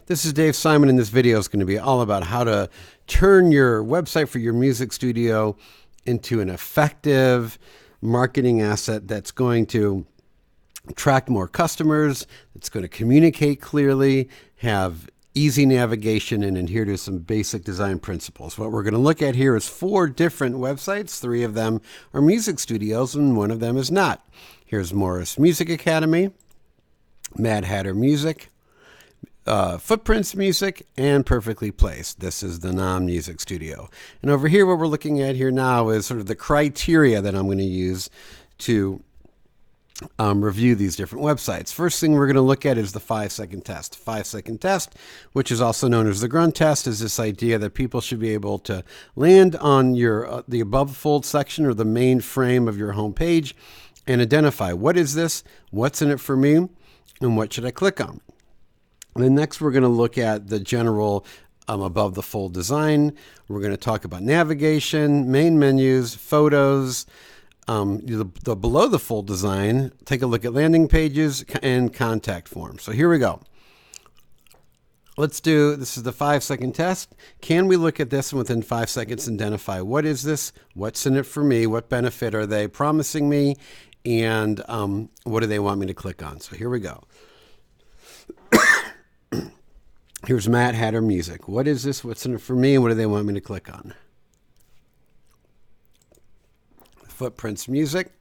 This is Dave Simon, and this video is going to be all about how to turn your website for your music studio into an effective marketing asset that's going to attract more customers, that's going to communicate clearly, have easy navigation, and adhere to some basic design principles. What we're going to look at here is 4 different websites. 3 of them are music studios, and 1 of them is not. Here's Morris Music Academy, Mad Hatter Music, Footprints Music, and Perfectly Placed. This is the non-music studio. And over here, what we're looking at here now is sort of the criteria that I'm going to use to review these different websites. First thing we're going to look at is the 5-second test. 5-second test, which is also known as the grunt test, is this idea that people should be able to land on your the above fold section or the main frame of your home page and identify what is this, what's in it for me, and what should I click on. And then next, we're going to look at the general above the fold design. We're going to talk about navigation, main menus, photos, the below the fold design. Take a look at landing pages and contact forms. So here we go. This is the 5-second test. Can we look at this and within 5 seconds identify what is this, what's in it for me, what benefit are they promising me, and what do they want me to click on? So here we go. Here's Mad Hatter Music. What is this? What's in it for me? And what do they want me to click on? Footprints Music.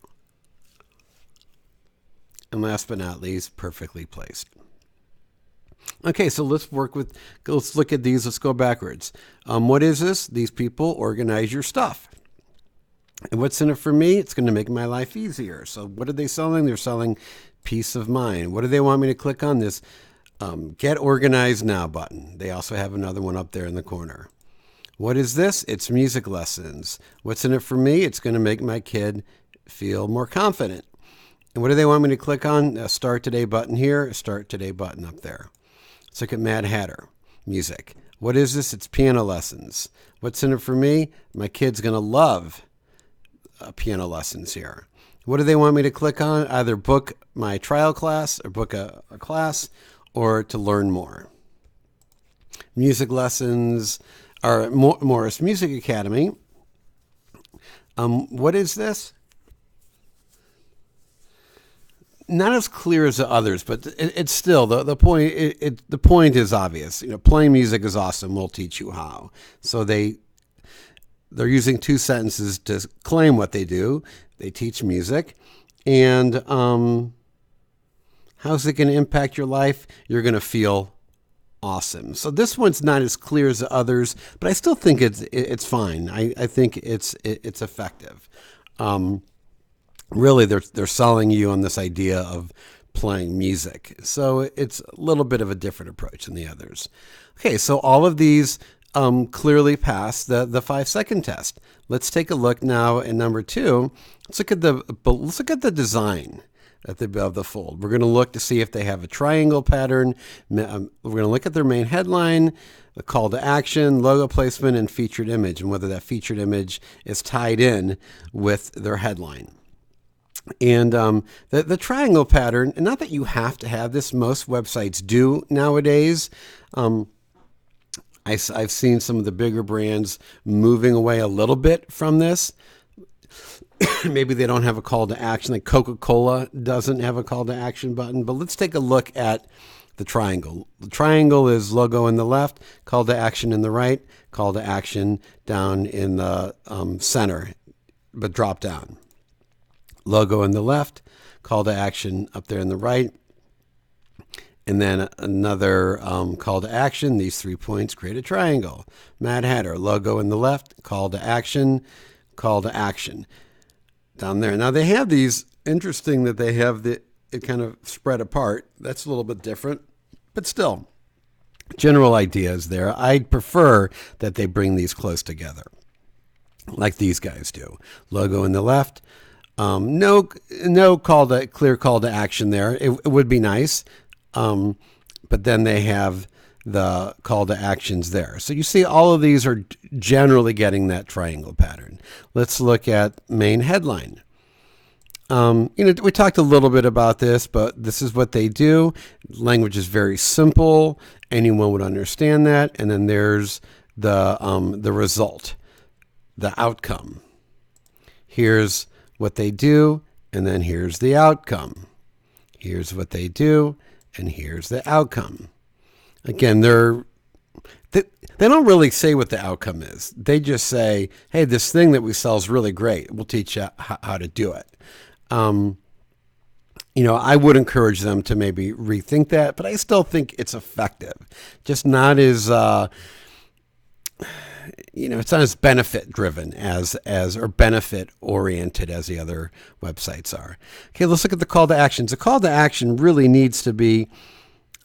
And last but not least, Perfectly Placed. Okay, so let's look at these. Let's go backwards. What is this? These people organize your stuff. And what's in it for me? It's going to make my life easier. So what are they selling? They're selling peace of mind. What do they want me to click on? This Get Organized Now button. They also have another one up there in the corner. What is this? It's music lessons. What's in it for me? It's going to make my kid feel more confident. And what do they want me to click on? A Start Today button here, a Start Today button up there. Let's look at Mad Hatter Music. What is this? It's piano lessons. What's in it for me? My kid's going to love piano lessons here. What do they want me to click on? Either book my trial class or book a class, or to learn more. Music lessons are Morris Music Academy. What is this? Not as clear as the others, but it's still the point. The point is obvious. Playing music is awesome. We'll teach you how. So they're using 2 sentences to claim what they do. They teach music, and how's it going to impact your life? You're going to feel awesome. So this one's not as clear as the others, but I still think it's fine. I think it's effective. Really, they're selling you on this idea of playing music. So it's a little bit of a different approach than the others. Okay, so all of these clearly pass the 5-second test. Let's take a look now at number 2. Let's look at the design at the above the fold. We're going to look to see if they have a triangle pattern. We're going to look at their main headline, the call to action, logo placement, and featured image, and whether that featured image is tied in with their headline. And the triangle pattern, and not that you have to have this, most websites do nowadays. I've seen some of the bigger brands moving away a little bit from this. Maybe they don't have a call to action, like Coca-Cola doesn't have a call to action button. But let's take a look at the triangle. The triangle is logo in the left, call to action in the right, call to action down in the center, but drop down. Logo in the left, call to action up there in the right, and then another call to action. These 3 points create a triangle. Mad Hatter, logo in the left, call to action down there. Now they have these, interesting that they have it kind of spread apart. That's a little bit different, but still, general idea is there. I'd prefer that they bring these close together, like these guys do. Logo in the left, no clear call to action there. It would be nice, but then they have the call to actions there. So you see all of these are generally getting that triangle pattern. Let's look at main headline. We talked a little bit about this, but this is what they do. Language is very simple. Anyone would understand that. And then there's the result, the outcome. Here's what they do, and then here's the outcome. Here's what they do, and here's the outcome. Again, they don't really say what the outcome is. They just say, hey, this thing that we sell is really great. We'll teach you how to do it. I would encourage them to maybe rethink that, but I still think it's effective. Just not as, it's not as benefit driven or benefit oriented as the other websites are. Okay, let's look at the call to actions. The call to action really needs to be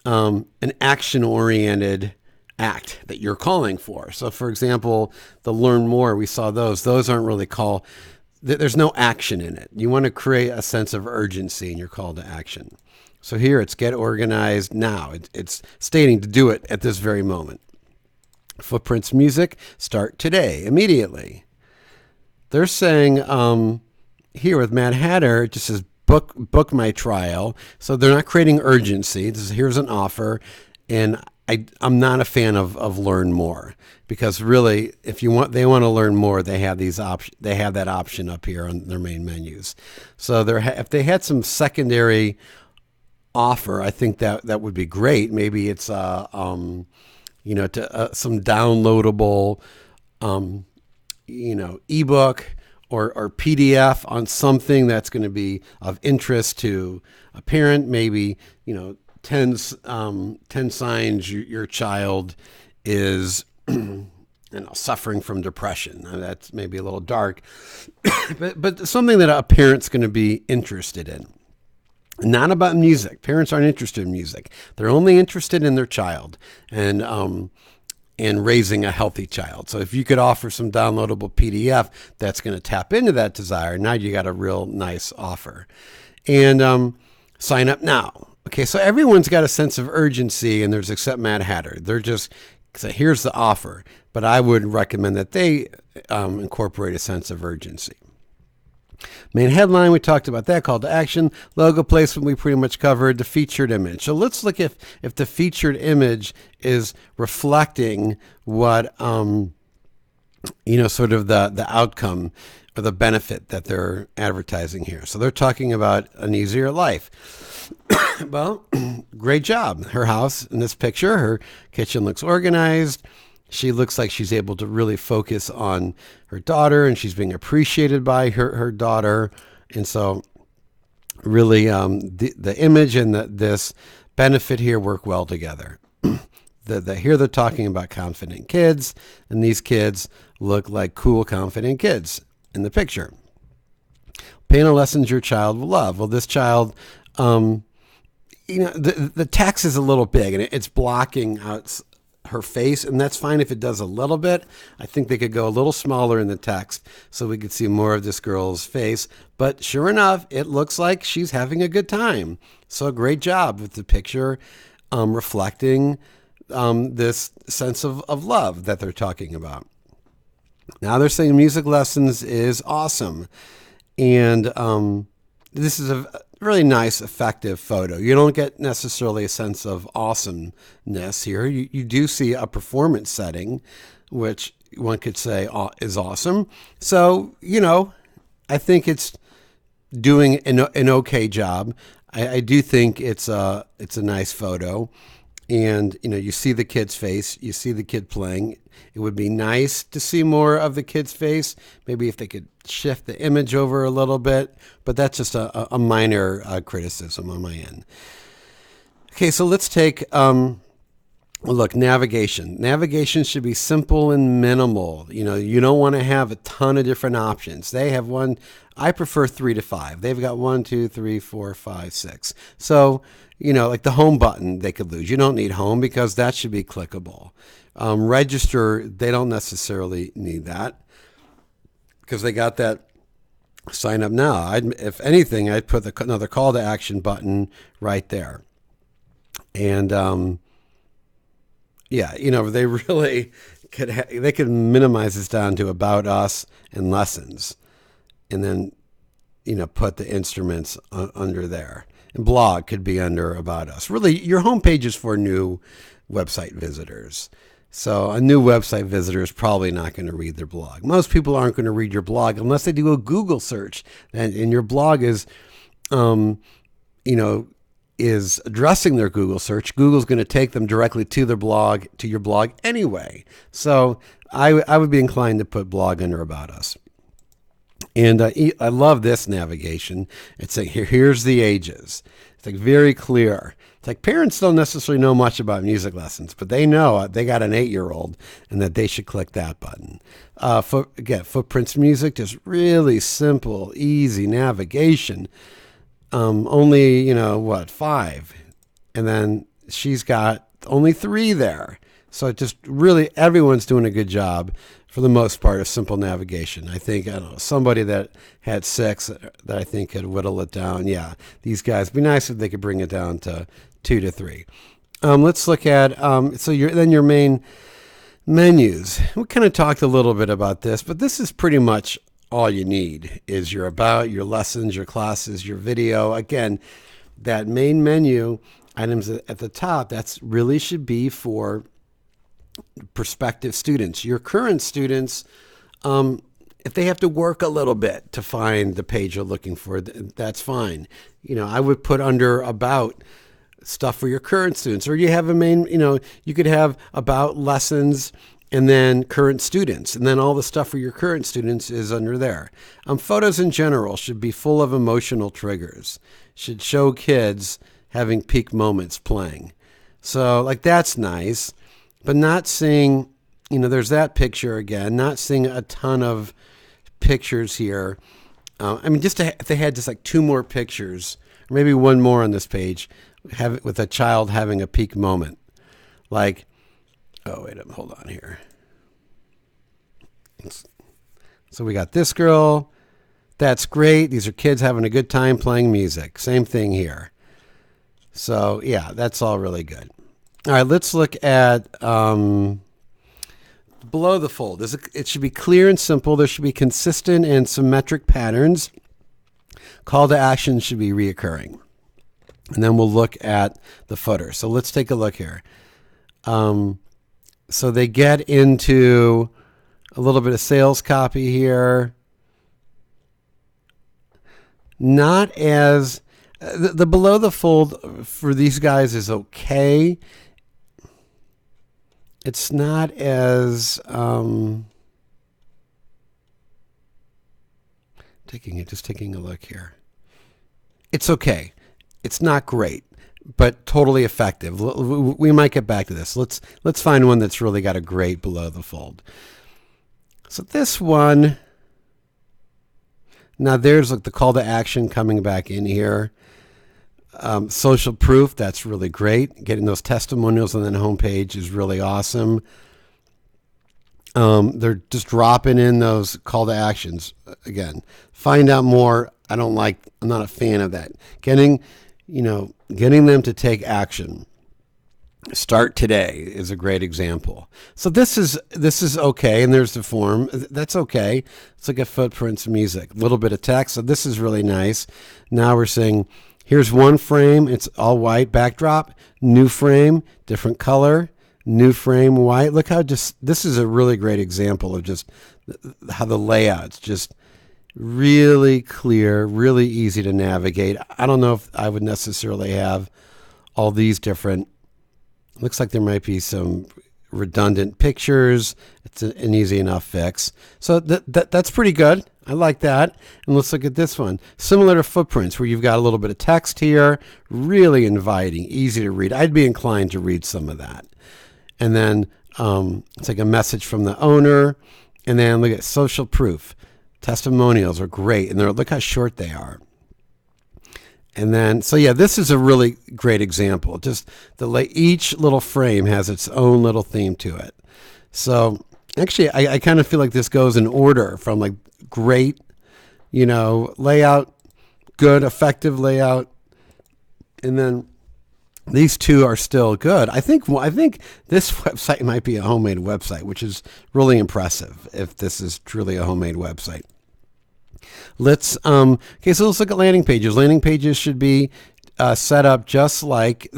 an action oriented act that you're calling for. So for example, the learn more, we saw those aren't really there's no action in it. You want to create a sense of urgency in your call to action. So here it's get organized now. It's stating to do it at this very moment. Footprints music, start today, immediately. They're saying here with Mad Hatter, it just says book my trial. So they're not creating urgency. Here's an offer. And I'm not a fan of learn more, because really, if they want to learn more, they have that option up here on their main menus. So if they had some secondary offer, I think that would be great. Maybe it's some downloadable ebook or PDF on something that's going to be of interest to a parent. Maybe 10 signs your child is suffering from depression. That's maybe a little dark, but something that a parent's going to be interested in. Not about music. Parents aren't interested in music. They're only interested in their child and raising a healthy child. So if you could offer some downloadable PDF that's going to tap into that desire, now you got a real nice offer. And sign up now. Okay, so everyone's got a sense of urgency, and there's except Mad Hatter. They're just say, here's the offer, but I would recommend that they incorporate a sense of urgency. Main headline, we talked about that. Call to action. Logo placement, we pretty much covered. The featured image. So let's look if the featured image is reflecting what sort of the outcome or the benefit that they're advertising here. So they're talking about an easier life. Well, great job. Her house in this picture, her kitchen looks organized. She looks like she's able to really focus on her daughter, and she's being appreciated by her daughter. And so really the image and this benefit here work well together. Here they're talking about confident kids, and these kids look like cool, confident kids in the picture. Piano lessons your child will love. Well, this child, the text is a little big, and it's blocking out her face, and that's fine if it does a little bit. I think they could go a little smaller in the text so we could see more of this girl's face. But sure enough, it looks like she's having a good time. So great job with the picture reflecting this sense of love that they're talking about. Now they're saying music lessons is awesome. And this is a really nice, effective photo. You don't get necessarily a sense of awesomeness here. You do see a performance setting, which one could say is awesome. So, I think it's doing an okay job. I do think it's a nice photo. And, you see the kid's face, you see the kid playing. It would be nice to see more of the kid's face. Maybe if they could shift the image over a little bit, but that's just a minor criticism on my end. Okay, so let's take a look. Navigation. Navigation should be simple and minimal. You don't want to have a ton of different options. They have one. I prefer 3 to 5. They've got 1, 2, 3, 4, 5, 6. So, like the home button, they could lose. You don't need home because that should be clickable. Register, they don't necessarily need that because they got that sign up now. If anything, I'd put another call to action button right there. And they really could minimize this down to about us and lessons. And then put the instruments under there. And blog could be under About Us. Really, your homepage is for new website visitors. So a new website visitor is probably not going to read their blog. Most people aren't going to read your blog unless they do a Google search. And your blog is, is addressing their Google search. Google's going to take them directly to their blog, to your blog anyway. So I would be inclined to put blog under About Us. And I love this navigation. It's like, here's the ages. It's like very clear. It's like parents don't necessarily know much about music lessons, but they know they got an 8-year-old and that they should click that button. Footprints Music, just really simple, easy navigation. Only, 5. And then she's got only 3 there. So it just really, everyone's doing a good job for the most part of simple navigation. I think, somebody that had 6 that I think could whittle it down. Yeah, these guys, it'd be nice if they could bring it down to 2 to 3. Let's look at, your main menus. We kind of talked a little bit about this, but this is pretty much all you need is your about, your lessons, your classes, your video. Again, that main menu items at the top, that's really should be for prospective students. Your current students, if they have to work a little bit to find the page you're looking for, that's fine. I would put under about stuff for your current students, or you have a main, you could have about lessons and then current students, and then all the stuff for your current students is under there. Photos in general should be full of emotional triggers, should show kids having peak moments playing. So like that's nice, but not seeing, there's that picture again, not seeing a ton of pictures here. If they had just like 2 more pictures, or maybe 1 more on this page, with a child having a peak moment. Like, hold on here. So we got this girl. That's great. These are kids having a good time playing music. Same thing here. So yeah, that's all really good. All right, let's look at below the fold. It should be clear and simple. There should be consistent and symmetric patterns. Call to action should be reoccurring. And then we'll look at the footer. So let's take a look here. So they get into a little bit of sales copy here. Not as, the below the fold for these guys is okay. It's not as, taking a look here. It's okay. It's not great, but totally effective. We might get back to this. Let's find one that's really got a great below the fold. So this one, now there's like the call to action coming back in here. Social proof, that's really great. Getting those testimonials on the homepage is really awesome. They're just dropping in those call to actions. Again, find out more. I'm not a fan of that. Getting them to take action. Start today is a great example. So this is okay, and there's the form. That's okay. It's like a Footprints Music, a little bit of text. So this is really nice. Now we're saying, here's one frame. It's all white backdrop. New frame, different color. New frame, white. Look how this is a really great example of just how the layout's just really clear, really easy to navigate. I don't know if I would necessarily have all these different. Looks like there might be some redundant pictures. It's an easy enough fix. So that's pretty good. I like that. And let's look at this one. Similar to Footprints, where you've got a little bit of text here, really inviting, easy to read. I'd be inclined to read some of that. And then it's like a message from the owner. And then look at social proof. Testimonials are great. And look how short they are. And then, so yeah, this is a really great example. Just each little frame has its own little theme to it. So actually, I kind of feel like this goes in order from like great, layout, good, effective layout, and then these two are still good. I think this website might be a homemade website, which is really impressive if this is truly a homemade website. Okay, so let's look at landing pages. Landing pages should be set up just like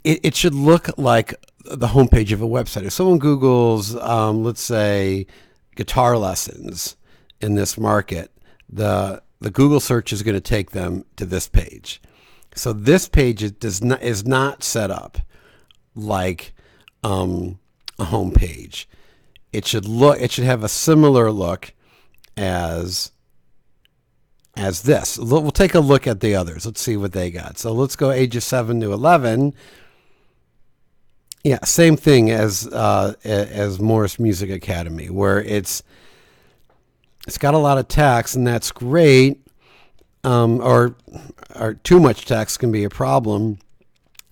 it should look like the homepage of a website. If someone Googles, let's say, guitar lessons in this market, the Google search is going to take them to this page. So this page is not set up like a home page. It should have a similar look as this. We'll take a look at the others. Let's see what they got. So let's go ages 7 to 11. Yeah, same thing as Morris Music Academy, where it's got a lot of text, and that's great. Or too much text can be a problem.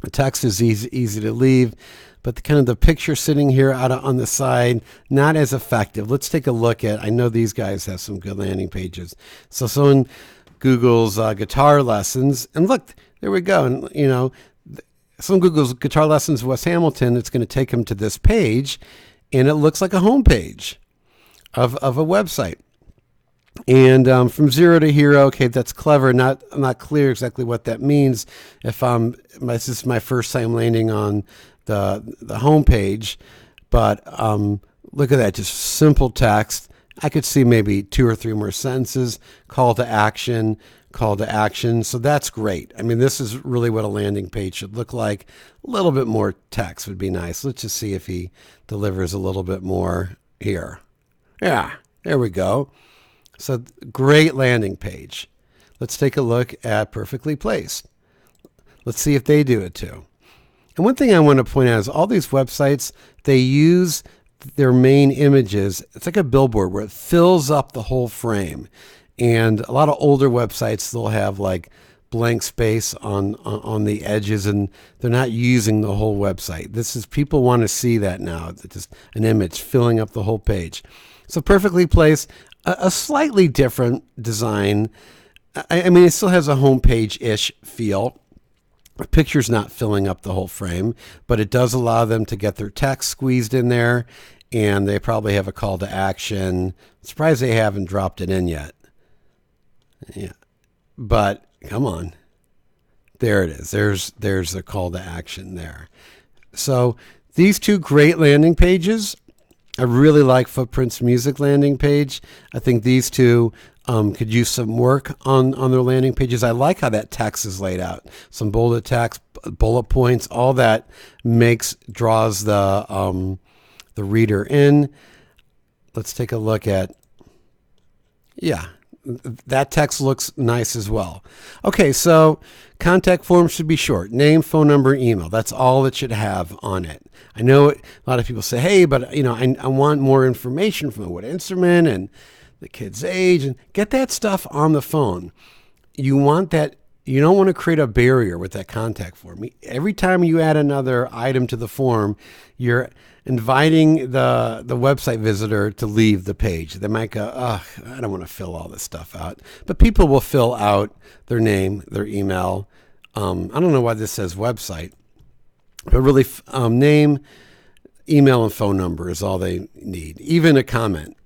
The text is easy to leave, but the picture sitting here out on the side, not as effective. Let's take a look at, I know these guys have some good landing pages. So someone Googles guitar lessons, and look, there we go. And, someone Googles guitar lessons West Hamilton, it's going to take them to this page, and it looks like a home page of a website. And from 0 to hero, okay, that's clever. I'm not clear exactly what that means. If this is my first time landing on the home page, but look at that, just simple text. I could see maybe 2 or 3 more sentences. Call to action. So that's great. I mean, this is really what a landing page should look like. A little bit more text would be nice. Let's just see if he delivers a little bit more here. Yeah, there we go. So great landing page. Let's take a look at Perfectly Placed. Let's see if they do it too. And one thing I want to point out is all these websites, they use their main images. It's like a billboard where it fills up the whole frame. And a lot of older websites, they'll have like blank space on the edges, and they're not using the whole website. People want to see that now. It's just an image filling up the whole page. So Perfectly Placed, a slightly different design. I mean, it still has a homepage-ish feel. The picture's not filling up the whole frame, but it does allow them to get their text squeezed in there, and they probably have a call to action. I'm surprised they haven't dropped it in yet. Yeah, but come on. There it is. There's the call to action there. So these two great landing pages. I really like Footprints Music landing page. I think these two could use some work on their landing pages. I like how that text is laid out. Some bolded text, bullet points, all that draws the reader in. Let's take a look at, yeah, that text looks nice as well. Okay, so contact form should be short. Name, phone number, email. That's all it should have on it. I know a lot of people say, hey, but I want more information from what instrument and the kid's age, and get that stuff on the phone. You want that. You don't want to create a barrier with that contact form. Every time you add another item to the form, you're inviting the website visitor to leave the page. They might go, oh, I don't want to fill all this stuff out. But people will fill out their name, their email. I don't know why this says website, but really name, email, and phone number is all they need. Even a comment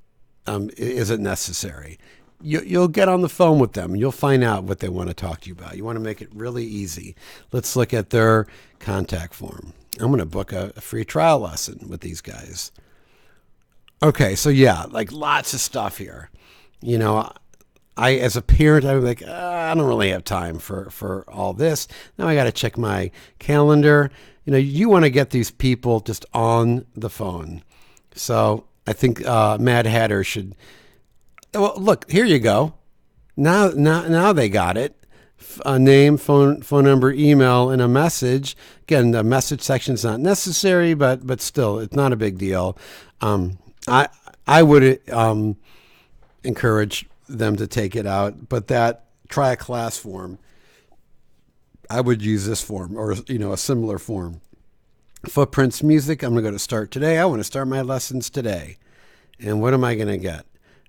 isn't necessary. You'll get on the phone with them and you'll find out what they want to talk to you about. You want to make it really easy. Let's look at their contact form. I'm going to book a free trial lesson with these guys. Okay, so yeah, like lots of stuff here. I as a parent, I'm like, I don't really have time for all this. Now I got to check my calendar. You want to get these people just on the phone. So I think Mad Hatter should. Well, look, here you go. Now they got it. A name, phone number, email, and a message. Again, the message section is not necessary, but still, it's not a big deal. I would encourage them to take it out, but try a class form. I would use this form or a similar form. Footprints Music. I'm going to go to Start Today. I want to start my lessons today. And what am I going to get?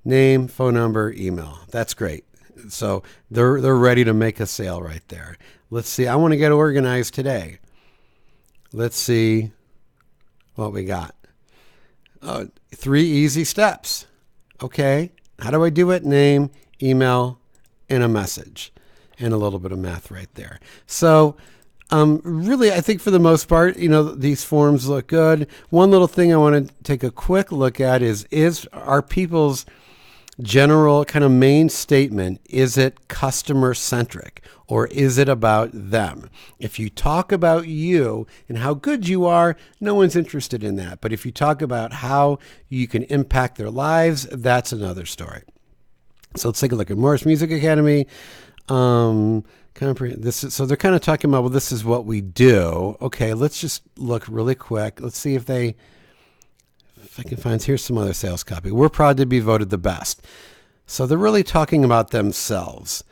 Name, phone number, email. That's great. So they're ready to make a sale right there. Let's see. I want to get organized today. Let's see what we got. 3 easy steps. Okay, how do I do it? Name, email, and a message, and a little bit of math right there. So really, I think for the most part, these forms look good. One little thing I want to take a quick look at is are people's general kind of main statement, is it customer centric or is it about them? If you talk about you and how good you are, no one's interested in that. But if you talk about how you can impact their lives, that's another story. So let's take a look at Morris Music Academy. So they're kind of talking about, well, this is what we do. Okay, let's just look really quick. Let's see if I can find, here's some other sales copy. We're proud to be voted the best. So they're really talking about themselves.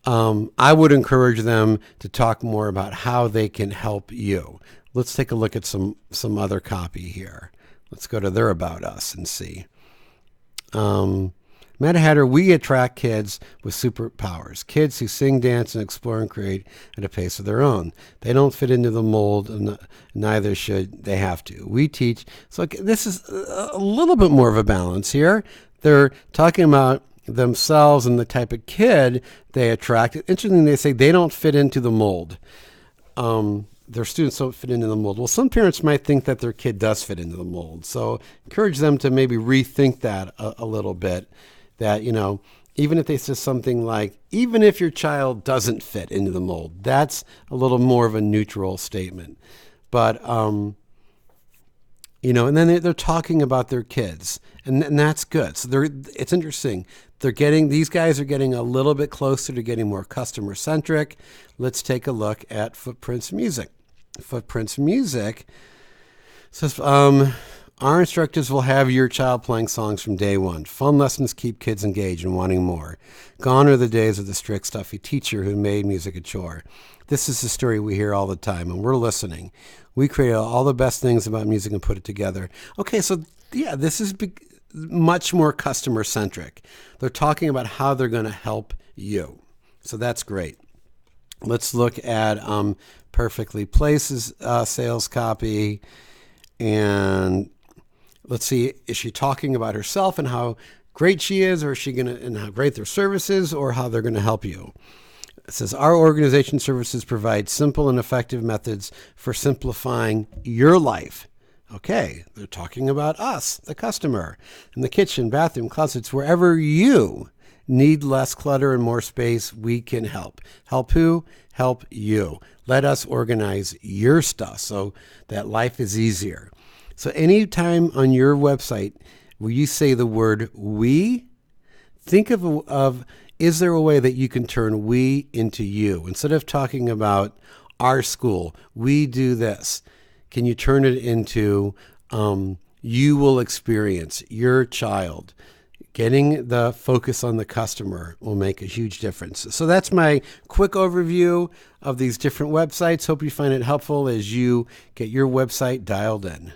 I would encourage them to talk more about how they can help you. Let's take a look at some other copy here. Let's go to their About Us and see. Mad Hatter, we attract kids with superpowers, kids who sing, dance, and explore and create at a pace of their own. They don't fit into the mold, and neither should they have to. We teach. So this is a little bit more of a balance here. They're talking about themselves and the type of kid they attract. Interestingly, they say they don't fit into the mold. Their students don't fit into the mold. Well, some parents might think that their kid does fit into the mold. So encourage them to maybe rethink that a little bit. That, even if they say something like, even if your child doesn't fit into the mold, that's a little more of a neutral statement. But, and then they're talking about their kids, and that's good. So it's interesting. These guys are getting a little bit closer to getting more customer centric. Let's take a look at Footprints Music. Footprints Music says, our instructors will have your child playing songs from day one. Fun lessons keep kids engaged and wanting more. Gone are the days of the strict, stuffy teacher who made music a chore. This is the story we hear all the time, and we're listening. We create all the best things about music and put it together. Okay, so yeah, this is much more customer-centric. They're talking about how they're going to help you. So that's great. Let's look at Perfectly Place's sales copy, and let's see, is she talking about herself and how great she is, or is she and how great their service is, or how they're going to help you? It says, our organization services provide simple and effective methods for simplifying your life. Okay, they're talking about us, the customer, in the kitchen, bathroom, closets, wherever you need less clutter and more space, we can help. Help who? Help you. Let us organize your stuff so that life is easier. So anytime on your website where you say the word we, think of is there a way that you can turn we into you? Instead of talking about our school, we do this. Can you turn it into you will experience your child? Getting the focus on the customer will make a huge difference. So that's my quick overview of these different websites. Hope you find it helpful as you get your website dialed in.